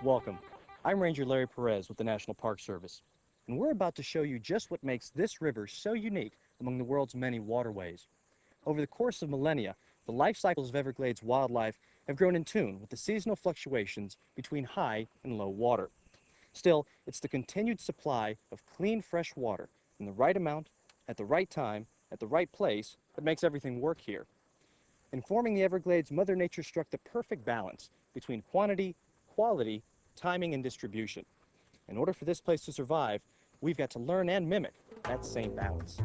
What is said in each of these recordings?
Welcome. I'm Ranger Larry Perez with the National Park Service, and we're about to show you just what makes this river so unique among the world's many waterways. Over the course of millennia, the life cycles of Everglades wildlife have grown in tune with the seasonal fluctuations between high and low water. Still, it's the continued supply of clean, fresh water in the right amount, at the right time, at the right place that makes everything work here. In forming the Everglades, Mother Nature struck the perfect balance between quantity, quality, timing, and distribution. In order for this place to survive, we've got to learn and mimic that same balance.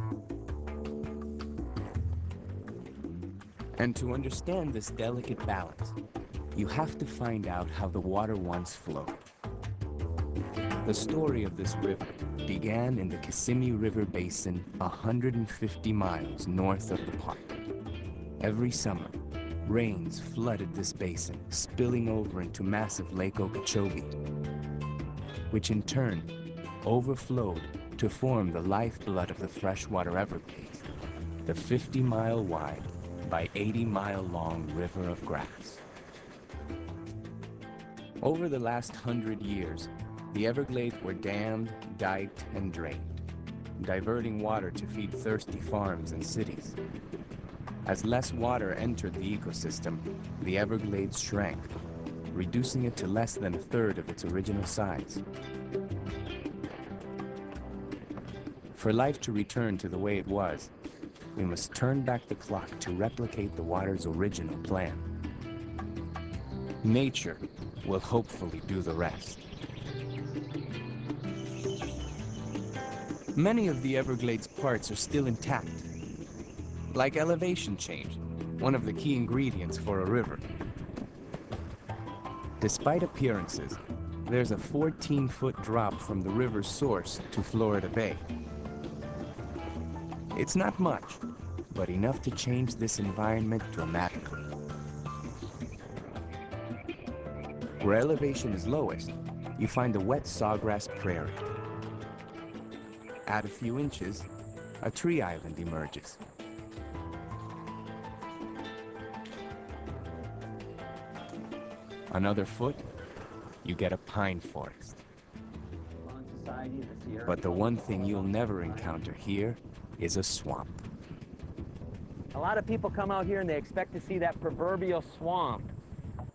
And to understand this delicate balance, you have to find out how the water once flowed. The story of this river began in the Kissimmee River Basin 150 miles north of the park. Every summer, rains flooded this basin, spilling over into massive Lake Okeechobee, which in turn overflowed to form the lifeblood of the freshwater Everglades, the 50-mile wide by 80-mile long river of grass. Over the last 100 years, the Everglades were dammed, diked, and drained, diverting water to feed thirsty farms and cities. As less water entered the ecosystem, the Everglades shrank, reducing it to less than a third of its original size. For life to return to the way it was, we must turn back the clock to replicate the water's original plan. Nature will hopefully do the rest. Many of the Everglades parts are still intact, like elevation change, one of the key ingredients for a river. Despite appearances, there's a 14-foot drop from the river's source to Florida Bay. It's not much, but enough to change this environment dramatically. Where elevation is lowest, you find a wet sawgrass prairie. Add a few inches, a tree island emerges. Another foot, you get a pine forest. But the one thing you'll never encounter here is a swamp. A lot of people come out here and they expect to see that proverbial swamp.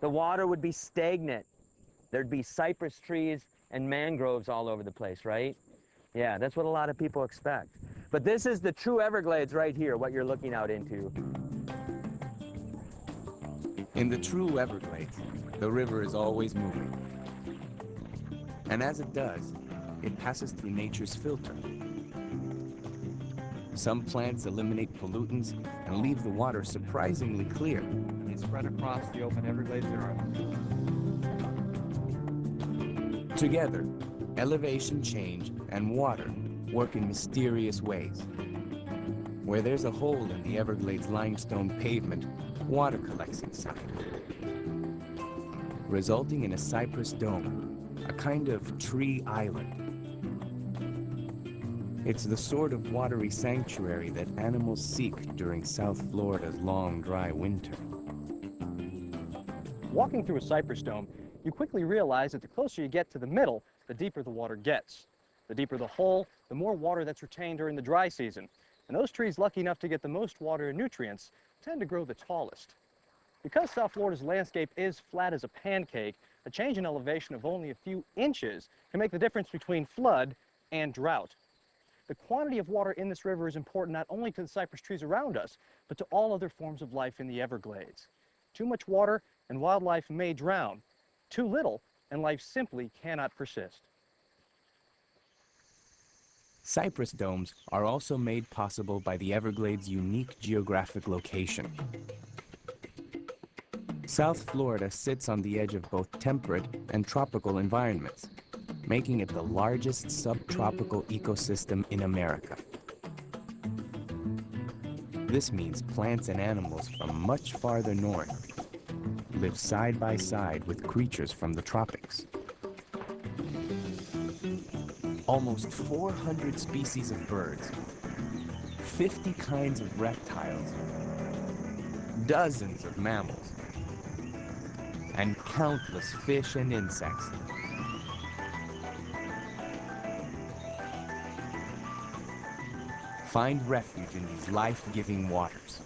The water would be stagnant. There'd be cypress trees and mangroves all over the place, right? Yeah, that's what a lot of people expect. But this is the true Everglades right here, what you're looking out into. In the true Everglades, the river is always moving. And as it does, it passes through nature's filter. Some plants eliminate pollutants and leave the water surprisingly clear. They spread across the open Everglades area. Together, elevation change and water work in mysterious ways. Where there's a hole in the Everglades limestone pavement, water collects inside, resulting in a cypress dome, a kind of tree island. It's the sort of watery sanctuary that animals seek during South Florida's long, dry winter. Walking through a cypress dome, you quickly realize that the closer you get to the middle, the deeper the water gets. The deeper the hole, the more water that's retained during the dry season. And those trees lucky enough to get the most water and nutrients tend to grow the tallest. Because South Florida's landscape is flat as a pancake, a change in elevation of only a few inches can make the difference between flood and drought. The quantity of water in this river is important not only to the cypress trees around us, but to all other forms of life in the Everglades. Too much water and wildlife may drown. Too little and life simply cannot persist. Cypress domes are also made possible by the Everglades' unique geographic location. South Florida sits on the edge of both temperate and tropical environments, making it the largest subtropical ecosystem in America. This means plants and animals from much farther north live side by side with creatures from the tropics. Almost 400 species of birds, 50 kinds of reptiles, dozens of mammals, and countless fish and insects. Find refuge in these life-giving waters.